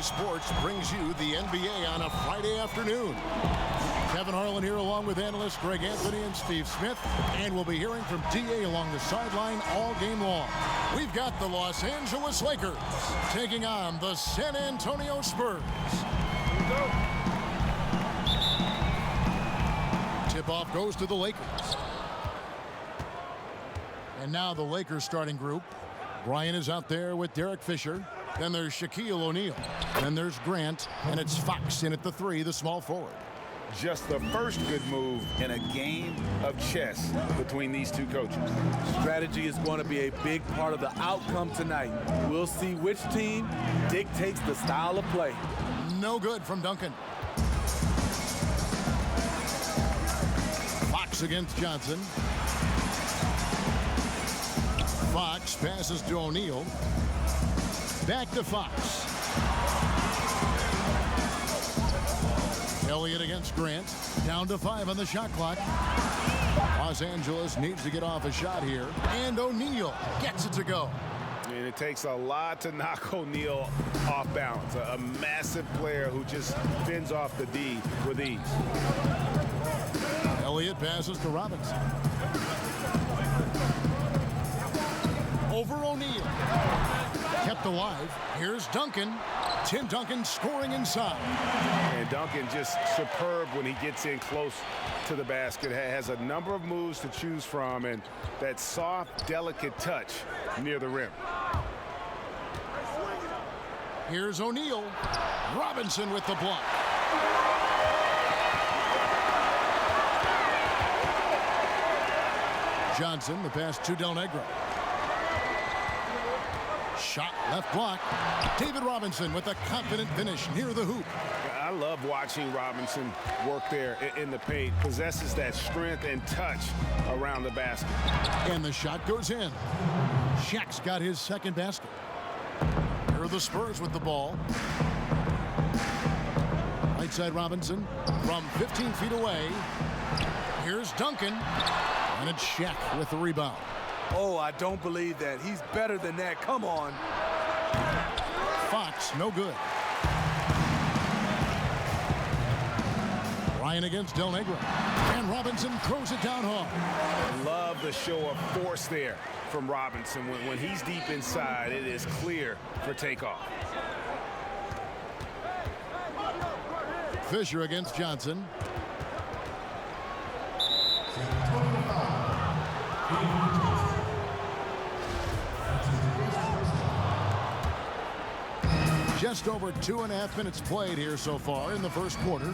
NBA Sports brings you the NBA on a Friday afternoon. Kevin Harlan here along with analysts Greg Anthony and Steve Smith. And we'll be hearing from D.A. along the sideline all game long. We've got the Los Angeles Lakers taking on the San Antonio Spurs. Tip-off goes to the Lakers. And now the Lakers starting group. Bryant is out there with Derek Fisher. Then there's Shaquille O'Neal. Then there's Grant. And it's Fox in at the 3, the small forward. Just the first good move in a game of chess between these two coaches. Strategy is going to be a big part of the outcome tonight. We'll see which team dictates the style of play. No good from Duncan. Fox against Johnson. Fox passes to O'Neal. Back to Fox. Elliott against Grant. Down to 5 on the shot clock. Los Angeles needs to get off a shot here. And O'Neal gets it to go. And it takes a lot to knock O'Neal off balance. A massive player who just fends off the D with ease. Elliott passes to Robinson. Over O'Neal. Kept alive. Here's Duncan. Tim Duncan scoring inside. And Duncan just superb when he gets in close to the basket. Has a number of moves to choose from and that soft, delicate touch near the rim. Here's O'Neal. Robinson with the block. Johnson, the pass to Del Negro. Shot left block. David Robinson with a confident finish near the hoop. I love watching Robinson work there in the paint. Possesses that strength and touch around the basket. And the shot goes in. Shaq's got his second basket. Here are the Spurs with the ball. Right side Robinson from 15 feet away. Here's Duncan. And it's Shaq with the rebound. Oh, I don't believe that. He's better than that. Come on. Fox, no good. Ryan against Del Negro. And Robinson throws it down hard. I love the show of force there from Robinson. When he's deep inside, it is clear for takeoff. Fisher against Johnson. Just over 2.5 minutes played here so far in the first quarter.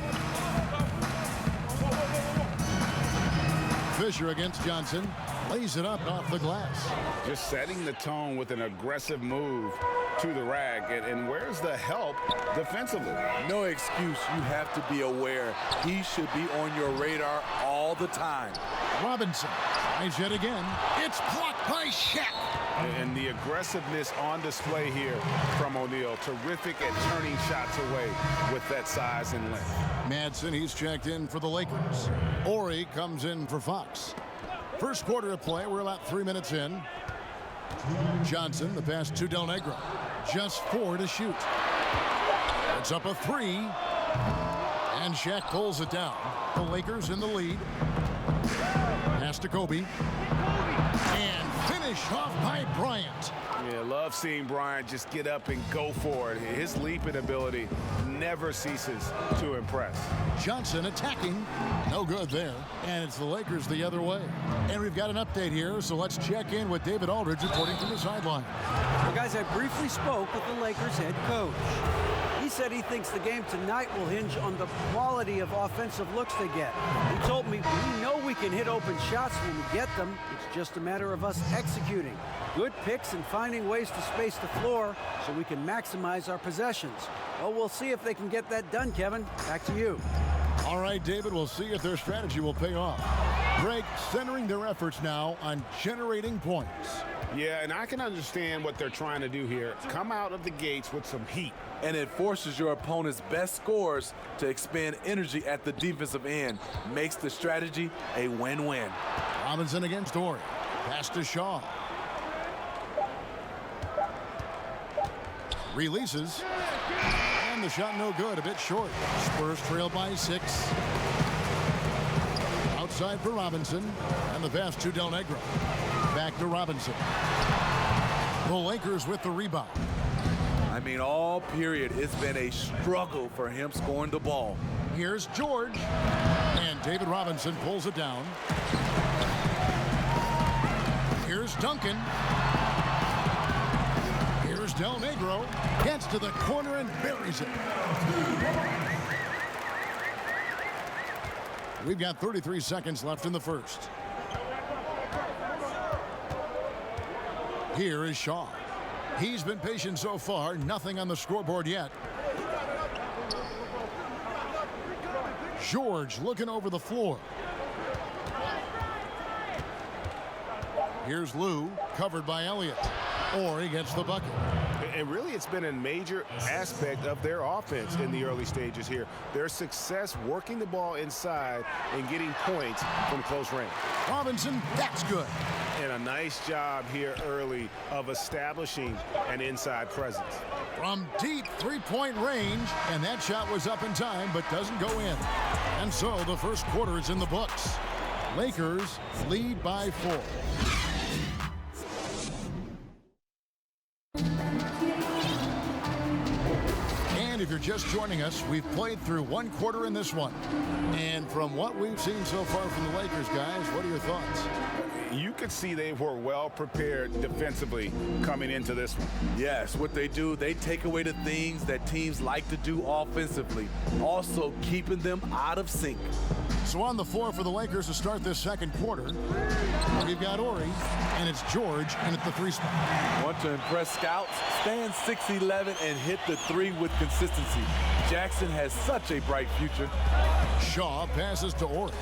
Fisher against Johnson. Lays it up off the glass. Just setting the tone with an aggressive move to the rack. And where's the help defensively? No excuse. You have to be aware. He should be on your radar all the time. Robinson tries yet again. It's blocked by Shaq. And the aggressiveness on display here from O'Neal. Terrific at turning shots away with that size and length. Madsen, he's checked in for the Lakers. Ori comes in for Fox. First quarter of play, we're about 3 minutes in. Johnson, the pass to Del Negro. Just 4 to shoot. It's up a 3. And Shaq pulls it down. The Lakers in the lead. Pass to Kobe. And finished off by Bryant. Yeah, love seeing Bryant just get up and go for it. His leaping ability never ceases to impress. Johnson attacking. No good there. And it's the Lakers the other way. And we've got an update here, so let's check in with David Aldridge reporting from the sideline. Well, guys, I briefly spoke with the Lakers head coach. He said he thinks the game tonight will hinge on the quality of offensive looks they get. He told me, we know we can hit open shots when we get them. It's just a matter of us executing. Good picks and finding ways to space the floor so we can maximize our possessions. Well, we'll see if they can get that done, Kevin. Back to you. All right, David, we'll see if their strategy will pay off. Greg, centering their efforts now on generating points. Yeah, and I can understand what they're trying to do here. Come out of the gates with some heat. And it forces your opponent's best scorers to expend energy at the defensive end. Makes the strategy a win-win. Robinson against Ori. Pass to Shaw. Releases. And the shot no good, a bit short. Spurs trail by 6. Outside for Robinson. And the pass to Del Negro. Back to Robinson. The Lakers with the rebound. I mean, all period, it's been a struggle for him scoring the ball. Here's George. And David Robinson pulls it down. Here's Duncan. Here's Del Negro. Gets to the corner and buries it. We've got 33 seconds left in the first. Here is Shaw. He's been patient so far. Nothing on the scoreboard yet. George looking over the floor. Here's Lou, covered by Elliott. Horry gets the bucket. And really, it's been a major aspect of their offense in the early stages here. Their success working the ball inside and getting points from close range. Robinson, that's good. And a nice job here early of establishing an inside presence. From deep three-point range, and that shot was up in time but doesn't go in. And so the first quarter is in the books. Lakers lead by 4. And if you're just joining us, we've played through one quarter in this one. And from what we've seen so far from the Lakers, guys, what are your thoughts? You could see they were well prepared defensively coming into this one. Yes, what they do, they take away the things that teams like to do offensively, also keeping them out of sync. So on the floor for the Lakers to start this second quarter, we've got Horry, and it's George in at the 3 spot. Want to impress scouts? Stand 6'11" and hit the 3 with consistency. Jackson has such a bright future. Shaw passes to Horry.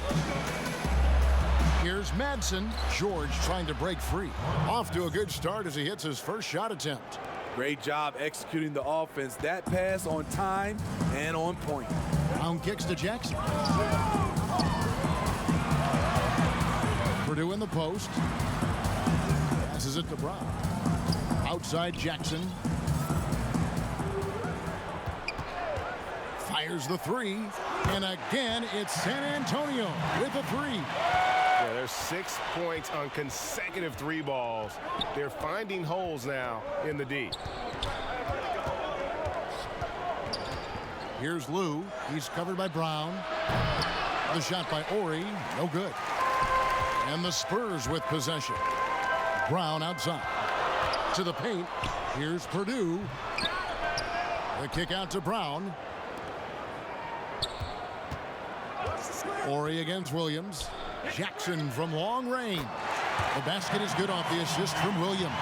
Here's Madsen. George trying to break free. Off to a good start as he hits his first shot attempt. Great job executing the offense. That pass on time and on point. Brown kicks to Jackson. Purdue in the post. Passes it to Brown. Outside Jackson. Fires the 3. And again, it's San Antonio with a 3. Yeah, there's 6 points on consecutive 3 balls. They're finding holes now in the D. Here's Lou. He's covered by Brown. The shot by Horry, no good. And the Spurs with possession. Brown outside. To the paint. Here's Purdue. The kick out to Brown. Horry against Williams. Jackson from long range. The basket is good off the assist from Williams.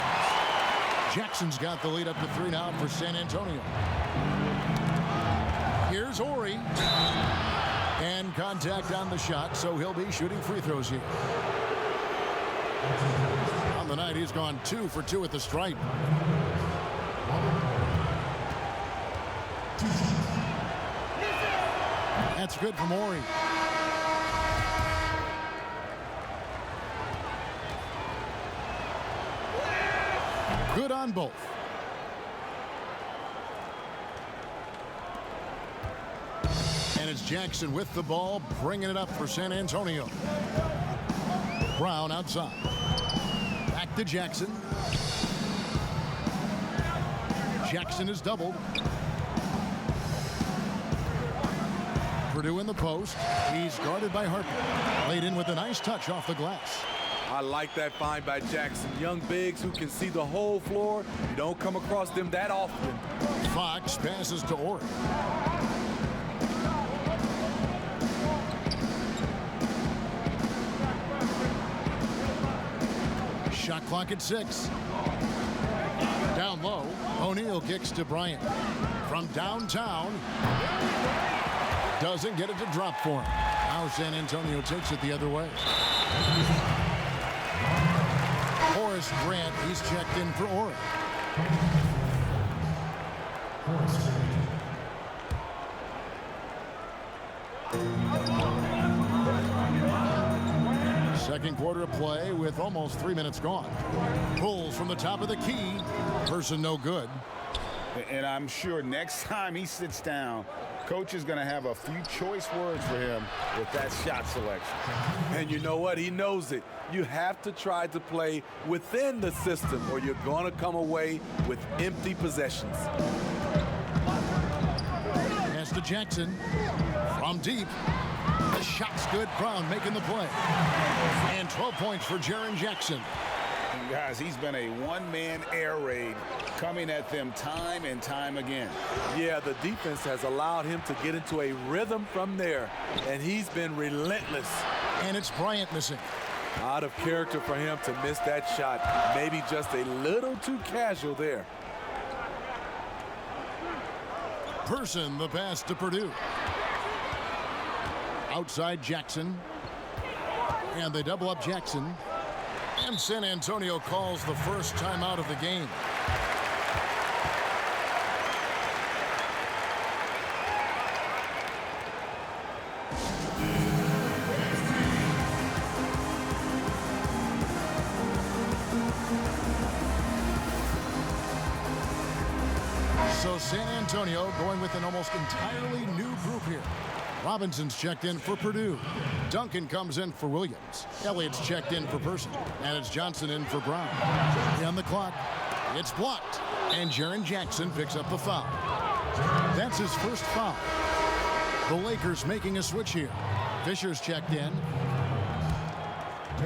Jackson's got the lead up to 3 now for San Antonio. Here's Horry. And contact on the shot, so he'll be shooting free throws here. On the night, he's gone 2 for 2 at the stripe. That's good from Horry. Good on both. And it's Jackson with the ball, bringing it up for San Antonio. Brown outside. Back to Jackson. Jackson is doubled. Purdue in the post. He's guarded by Harper. Laid in with a nice touch off the glass. I like that find by Jackson. Young bigs who can see the whole floor. You don't come across them that often. Fox passes to Horry. Shot clock at 6. Down low, O'Neal kicks to Bryant. From downtown, doesn't get it to drop for him. Now San Antonio takes it the other way. Horace Grant, he's checked in for Horry. Second quarter of play with almost 3 minutes gone. Pulls from the top of the key. Person no good. And I'm sure next time he sits down, coach is going to have a few choice words for him with that shot selection. And you know what? He knows it. You have to try to play within the system or you're going to come away with empty possessions. Pass to Jackson from deep. The shot's good. Brown making the play. And 12 points for Jaren Jackson. And guys, he's been a one-man air raid coming at them time and time again. Yeah, the defense has allowed him to get into a rhythm from there, and he's been relentless. And it's Bryant missing. Out of character for him to miss that shot. Maybe just a little too casual there. Person the pass to Purdue. Outside Jackson. And they double up Jackson. And San Antonio calls the first timeout of the game. So San Antonio going with an almost entirely new group here. Robinson's checked in for Purdue. Duncan comes in for Williams. Elliott's checked in for Person. And it's Johnson in for Brown. On the clock, it's blocked. And Jaren Jackson picks up the foul. That's his first foul. The Lakers making a switch here. Fisher's checked in.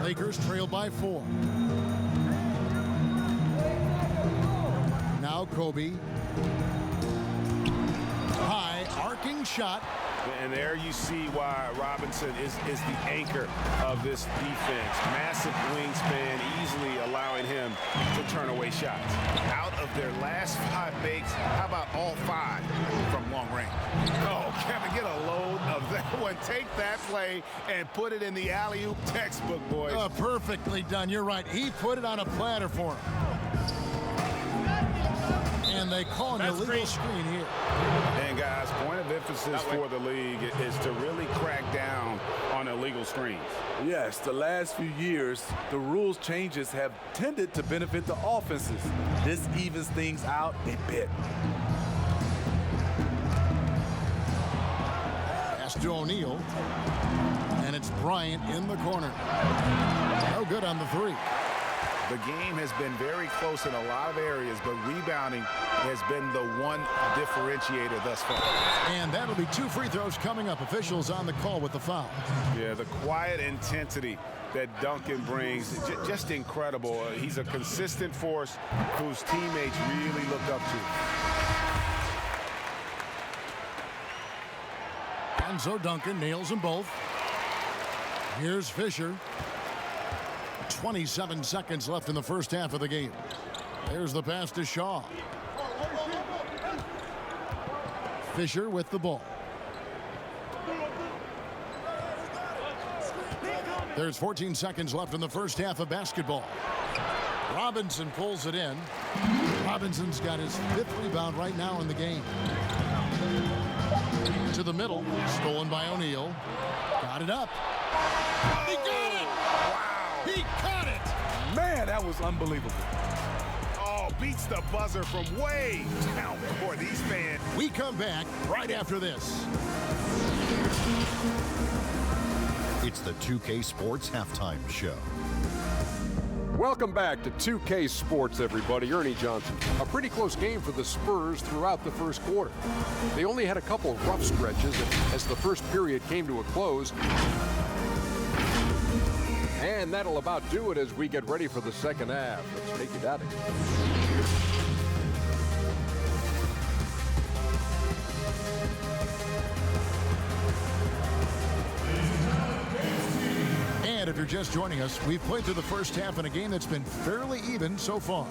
Lakers trail by 4. Now Kobe. High arcing shot. And there you see why Robinson is the anchor of this defense. Massive wingspan, easily allowing him to turn away shots. Out of their last 5 makes, how about all 5 from long range? Oh, Kevin, get a load of that one. Take that play and put it in the alley-oop textbook, boys. Perfectly done. You're right. He put it on a platter for him. And they call an illegal screen here. And guys, point of emphasis for the league is to really crack down on illegal screens. Yes, the last few years, the rules changes have tended to benefit the offenses. This evens things out a bit. Pass to O'Neal. And it's Bryant in the corner. No good on the 3. The game has been very close in a lot of areas, but rebounding has been the one differentiator thus far. And that'll be 2 free throws coming up. Officials on the call with the foul. Yeah, the quiet intensity that Duncan brings, just incredible. He's a consistent force whose teammates really look up to. And so Duncan nails them both. Here's Fisher. 27 seconds left in the first half of the game. There's the pass to Shaw. Fisher with the ball. There's 14 seconds left in the first half of basketball. Robinson pulls it in. Robinson's got his 5th rebound right now in the game. To the middle, stolen by O'Neal. Got it up. He got it! Wow! He caught it! Man, that was unbelievable. Oh, beats the buzzer from way down court. These fans. We come back right after this. It's the 2K Sports Halftime Show. Welcome back to 2K Sports, everybody. Ernie Johnson. A pretty close game for the Spurs throughout the first quarter. They only had a couple of rough stretches as the first period came to a close. And that'll about do it as we get ready for the second half. Let's take it out of here. And if you're just joining us, we've played through the first half in a game that's been fairly even so far.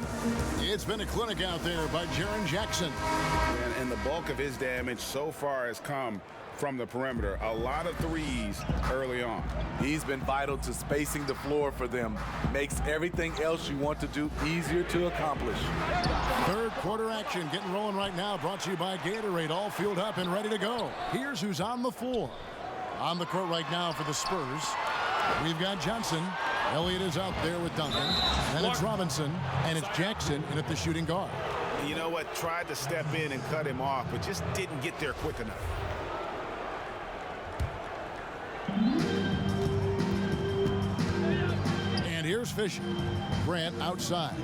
It's been a clinic out there by Jaren Jackson. And the bulk of his damage so far has come from the perimeter. A lot of threes early on. He's been vital to spacing the floor for them. Makes everything else you want to do easier to accomplish. Third quarter action getting rolling right now. Brought to you by Gatorade. All fueled up and ready to go. Here's who's on the floor. On the court right now for the Spurs, we've got Johnson. Elliott is out there with Duncan. Then it's Robinson, and it's Jackson in at the shooting guard. You know what? Tried to step in and cut him off, but just didn't get there quick enough. And here's Fisher. Grant outside.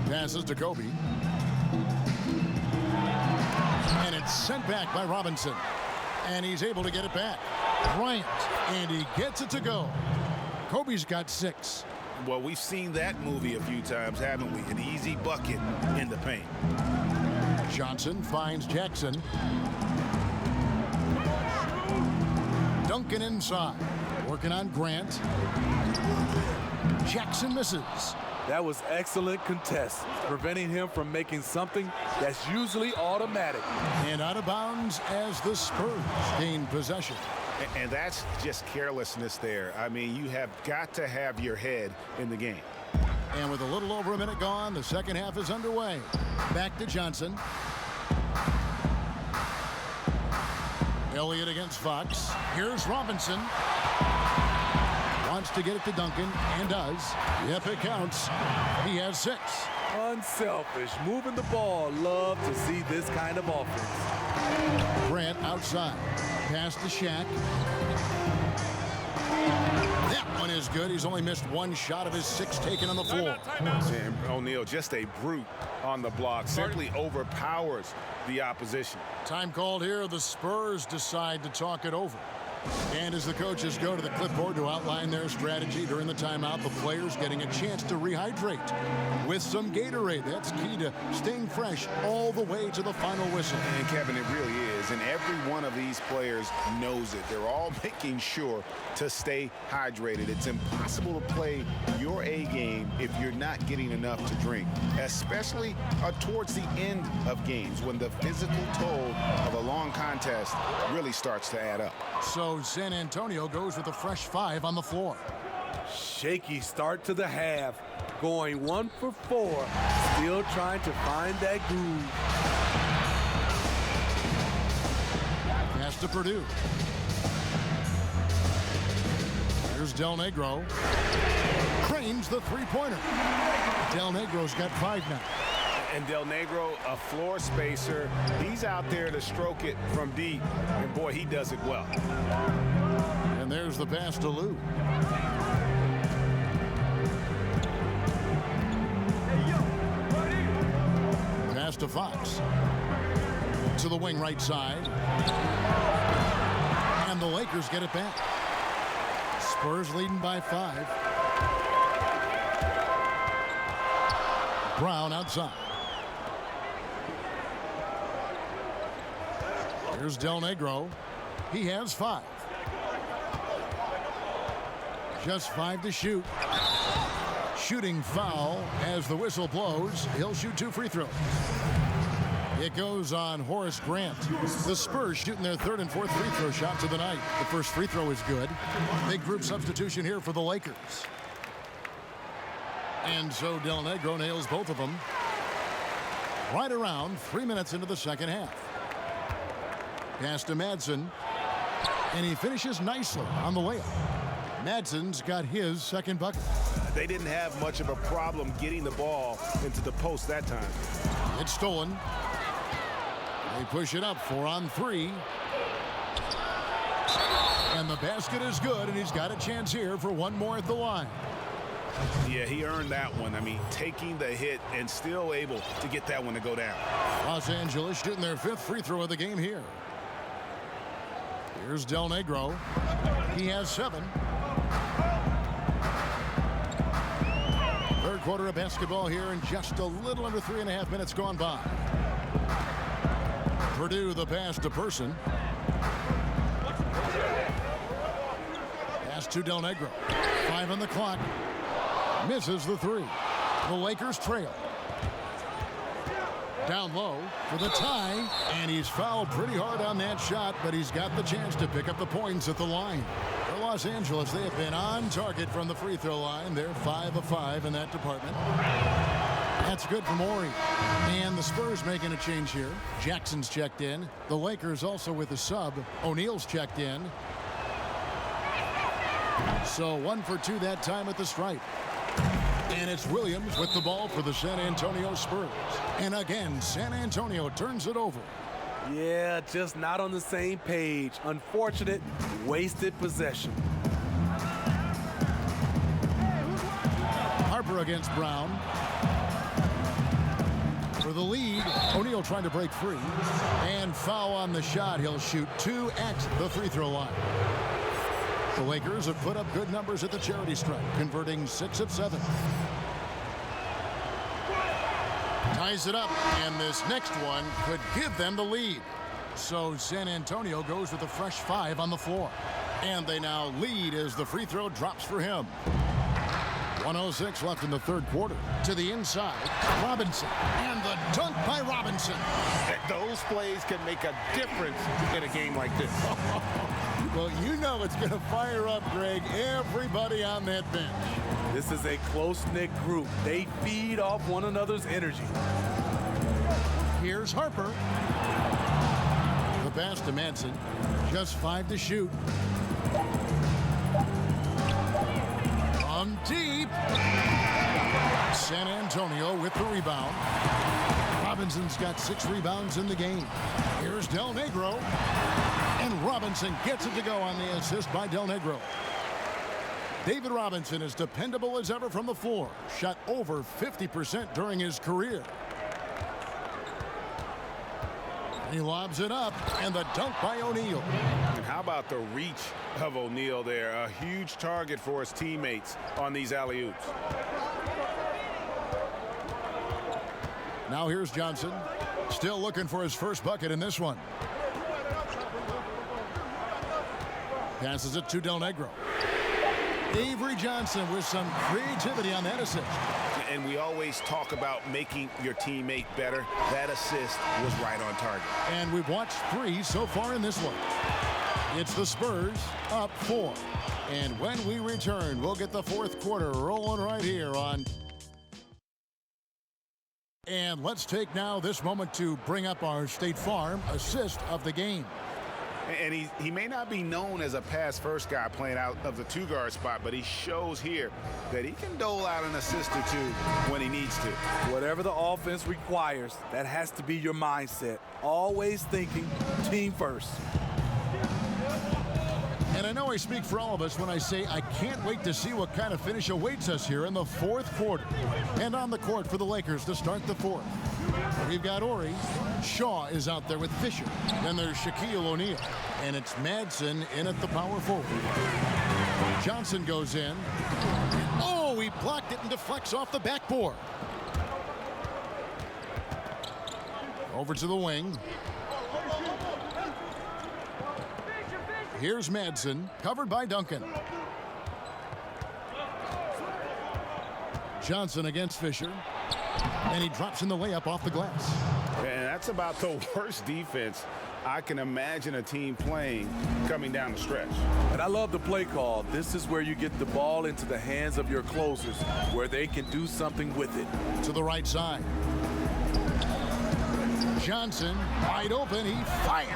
Passes to Kobe. And it's sent back by Robinson. And he's able to get it back. Bryant. And he gets it to go. Kobe's got 6. Well, we've seen that movie a few times, haven't we? An easy bucket in the paint. Johnson finds Jackson. Duncan inside. Working on Grant. Jackson misses. That was excellent contest, preventing him from making something that's usually automatic. And out of bounds as the Spurs gain possession. And that's just carelessness there. I mean, you have got to have your head in the game. And with a little over a minute gone, the second half is underway. Back to Johnson. Elliott against Fox. Here's Robinson. Wants to get it to Duncan, and does. Yep, it counts. He has 6. Unselfish, moving the ball. Love to see this kind of offense. Grant outside. Pass to Shaq. That one is good. He's only missed 1 shot of his 6 taken on the floor. And O'Neal, just a brute on the block. Simply overpowers the opposition. Time called here. The Spurs decide to talk it over. And as the coaches go to the clipboard to outline their strategy during the timeout, the players getting a chance to rehydrate with some Gatorade. That's key to staying fresh all the way to the final whistle. And Kevin, it really is. And every one of these players knows it. They're all making sure to stay hydrated. It's impossible to play your A game if you're not getting enough to drink, especially towards the end of games when the physical toll of a long contest really starts to add up. So San Antonio goes with a fresh 5 on the floor. Shaky start to the half. Going 1 for 4. Still trying to find that groove. Pass to Purdue. Here's Del Negro. Cranes the three-pointer. Del Negro's got 5 now. And Del Negro, a floor spacer. He's out there to stroke it from deep. And boy, he does it well. And there's the pass to Lou. Pass to Fox. To the wing right side. And the Lakers get it back. Spurs leading by 5. Brown outside. Here's Del Negro. He has 5. Just 5 to shoot. Shooting foul as the whistle blows. He'll shoot 2 free throws. It goes on Horace Grant. The Spurs shooting their 3rd and 4th free throw shots of the night. The first free throw is good. Big group substitution here for the Lakers. And so Del Negro nails both of them. Right around 3 minutes into the second half. Pass to Madsen. And he finishes nicely on the layup. Madsen's got his second bucket. They didn't have much of a problem getting the ball into the post that time. It's stolen. They push it up 4 on 3. And the basket is good, and he's got a chance here for 1 more at the line. Yeah, he earned that one. I mean, taking the hit and still able to get that one to go down. Los Angeles shooting their 5th free throw of the game here. Here's Del Negro. He has 7. Third quarter of basketball here, and just a little under 3.5 minutes gone by. Purdue the pass to Person. Pass to Del Negro. 5 on the clock. Misses the 3. The Lakers trail. Down low for the tie, and he's fouled pretty hard on that shot, but he's got the chance to pick up the points at the line. For Los Angeles, they have been on target from the free throw line. They're 5 of 5 in that department. That's good from Ori. And the Spurs making a change here. Jackson's checked in. The Lakers also with a sub. O'Neal's checked in. So 1 for 2 that time at the stripe. And it's Williams with the ball for the San Antonio Spurs. And again, San Antonio turns it over. Yeah, just not on the same page. Unfortunate, wasted possession. Harper against Brown. For the lead, O'Neal trying to break free. And foul on the shot. He'll shoot 2 at the free throw line. The Lakers have put up good numbers at the charity stripe, converting 6 of 7. Ties it up, and this next one could give them the lead. So San Antonio goes with a fresh 5 on the floor. And they now lead as the free throw drops for him. 1:06 left in the third quarter. To the inside, Robinson. And the dunk by Robinson. Those plays can make a difference in a game like this. Well, you know it's going to fire up, Greg, everybody on that bench. This is a close-knit group. They feed off one another's energy. Here's Harper. The pass to Madsen. Just 5 to shoot. From deep. San Antonio with the rebound. Robinson's got 6 rebounds in the game. Here's Del Negro. And Robinson gets it to go on the assist by Del Negro. David Robinson is dependable as ever from the floor. Shot over 50% during his career. He lobs it up, and the dunk by O'Neal. And how about the reach of O'Neal there? A huge target for his teammates on these alley-oops. Now here's Johnson. Still looking for his first bucket in this one. Passes it to Del Negro. Avery Johnson with some creativity on that assist. And we always talk about making your teammate better. That assist was right on target. And we've watched 3 so far in this one. It's the Spurs up 4. And when we return, we'll get the fourth quarter rolling right here on. And let's take now this moment to bring up our State Farm assist of the game. And he may not be known as a pass-first guy playing out of the 2-guard spot, but he shows here that he can dole out an assist or 2 when he needs to. Whatever the offense requires, that has to be your mindset. Always thinking team first. And I know I speak for all of us when I say I can't wait to see what kind of finish awaits us here in the fourth quarter. And on the court for the Lakers to start the fourth. We've got Ori. Shaw is out there with Fisher. Then there's Shaquille O'Neal. And it's Madsen in at the power forward. Johnson goes in. Oh, he blocked it and deflects off the backboard. Over to the wing. Here's Madsen, covered by Duncan. Johnson against Fisher. And he drops in the layup off the glass. And that's about the worst defense I can imagine a team playing coming down the stretch. And I love the play call. This is where you get the ball into the hands of your closers, where they can do something with it. To the right side. Johnson, wide open, he fires.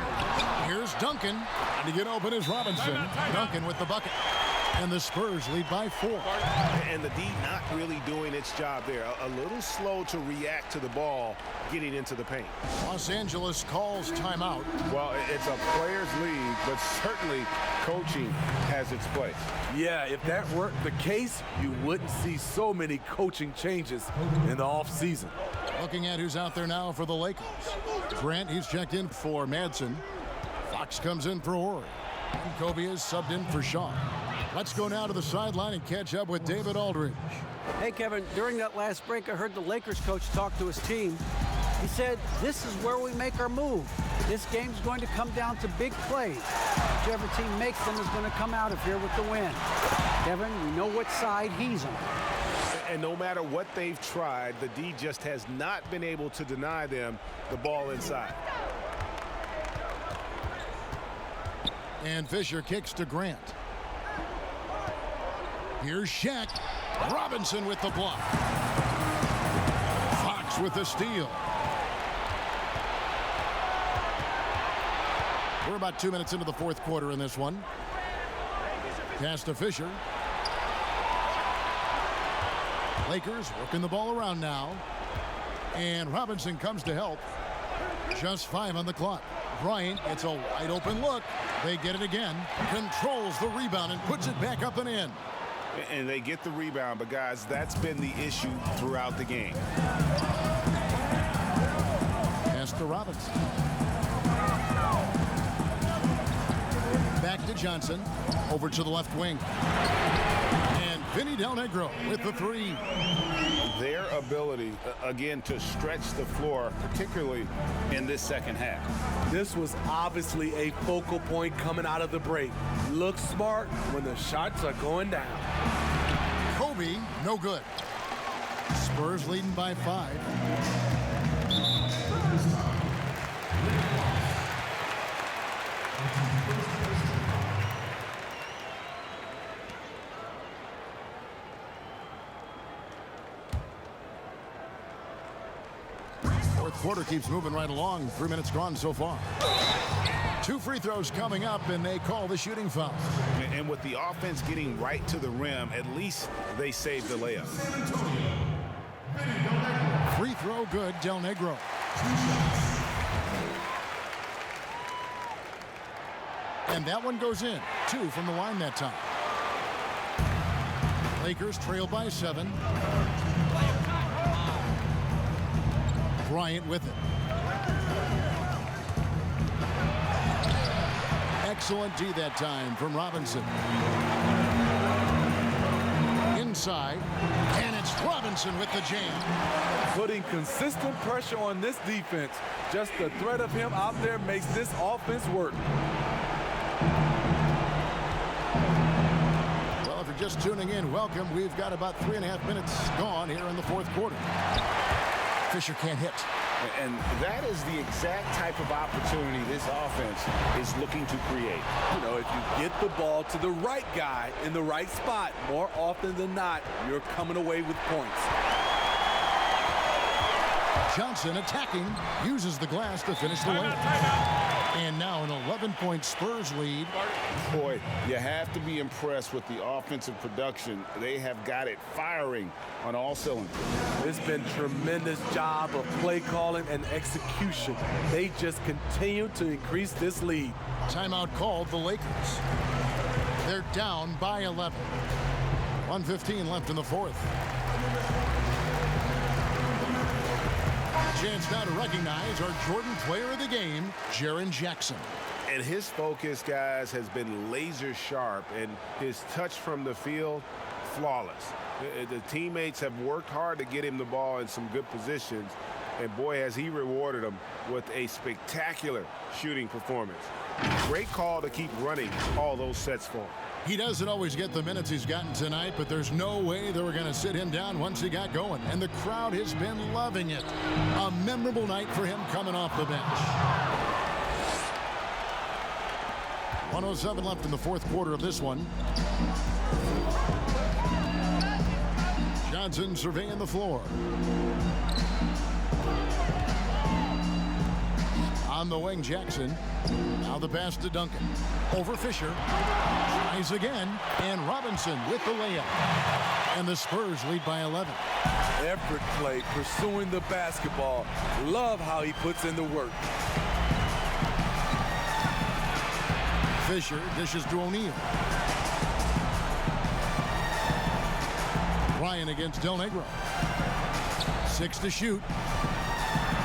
Here's Duncan. And to get open is Robinson. Duncan with the bucket. And the Spurs lead by 4. And the D not really doing its job there. A little slow to react to the ball getting into the paint. Los Angeles calls timeout. Well, it's a players' league, but certainly coaching has its place. Yeah, if that were the case, you wouldn't see so many coaching changes in the offseason. Looking at who's out there now for the Lakers. Grant, he's checked in for Madsen. Fox comes in for Ori. And Kobe is subbed in for Shaw. Let's go now to the sideline and catch up with David Aldridge. Hey, Kevin, during that last break, I heard the Lakers coach talk to his team. He said, this is where we make our move. This game's going to come down to big plays. Whichever team makes them is going to come out of here with the win. Kevin, we know what side he's on. And no matter what they've tried, the D just has not been able to deny them the ball inside. And Fisher kicks to Grant. Here's Shaq. Robinson with the block. Fox with the steal. We're about 2 minutes into the fourth quarter in this one. Pass to Fisher. Lakers working the ball around now. And Robinson comes to help. Just 5 on the clock. Bryant gets a wide open look. They get it again. Controls the rebound and puts it back up and in. And they get the rebound, but guys, that's been the issue throughout the game. Pass to Robinson. Back to Johnson. Over to the left wing. And Vinny Del Negro with the 3. Their ability, again, to stretch the floor, particularly in this second half. This was obviously a focal point coming out of the break. Look smart when the shots are going down. Kobe, no good. Spurs leading by 5. Fourth quarter keeps moving right along. 3 minutes gone so far. 2 free throws coming up, and they call the shooting foul. And with the offense getting right to the rim, at least they saved the layup. Free throw good, Del Negro. And that one goes in. 2 from the line that time. Lakers trail by 7. Bryant with it. Excellent D that time from Robinson. Inside, and it's Robinson with the jam. Putting consistent pressure on this defense. Just the threat of him out there makes this offense work. Well, if you're just tuning in, welcome. We've got about 3.5 minutes gone here in the fourth quarter. Fisher can't hit. And that is the exact type of opportunity this offense is looking to create. You know, if you get the ball to the right guy in the right spot, more often than not, you're coming away with points. Johnson attacking, uses the glass to finish the layup. And now an 11-point Spurs lead. Boy, you have to be impressed with the offensive production. They have got it firing on all cylinders. It's been tremendous job of play calling and execution. They just continue to increase this lead. Timeout called the Lakers. They're down by 11. 1:15 left in the fourth. Chance now to recognize our Jordan Player of the Game, Jaren Jackson. And his focus, guys, has been laser sharp, and his touch from the field, flawless. The teammates have worked hard to get him the ball in some good positions, and boy, has he rewarded them with a spectacular shooting performance. Great call to keep running all those sets for him. He doesn't always get the minutes he's gotten tonight, but there's no way they were going to sit him down once he got going. And the crowd has been loving it. A memorable night for him coming off the bench. 1:07 left in the fourth quarter of this one. Johnson surveying the floor. On the wing, Jackson. Now the pass to Duncan. Over Fisher. Tries again. And Robinson with the layup. And the Spurs lead by 11. Effort play, pursuing the basketball. Love how he puts in the work. Fisher dishes to O'Neal. Ryan against Del Negro. 6 to shoot.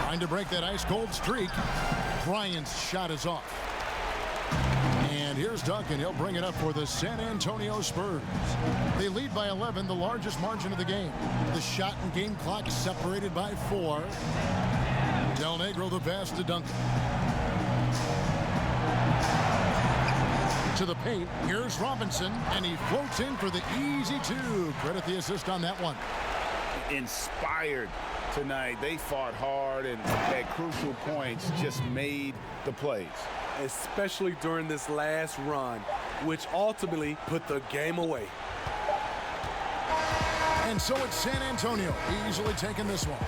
Trying to break that ice-cold streak. Bryant's shot is off. And here's Duncan. He'll bring it up for the San Antonio Spurs. They lead by 11, the largest margin of the game. The shot and game clock separated by 4. Del Negro the pass to Duncan. To the paint. Here's Robinson, and he floats in for the easy 2. Credit the assist on that one. Inspired tonight. They fought hard and at crucial points just made the plays. Especially during this last run, which ultimately put the game away. And so it's San Antonio easily taking this one.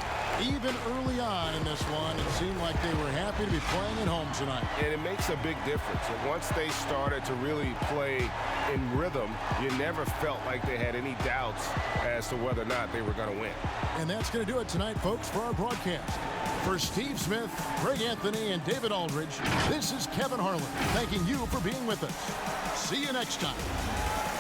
Even early on in this one, it seemed like they were happy to be playing at home tonight. And it makes a big difference. And once they started to really play in rhythm, you never felt like they had any doubts as to whether or not they were going to win. And that's going to do it tonight, folks, for our broadcast. For Steve Smith, Greg Anthony, and David Aldridge, this is Kevin Harlan thanking you for being with us. See you next time.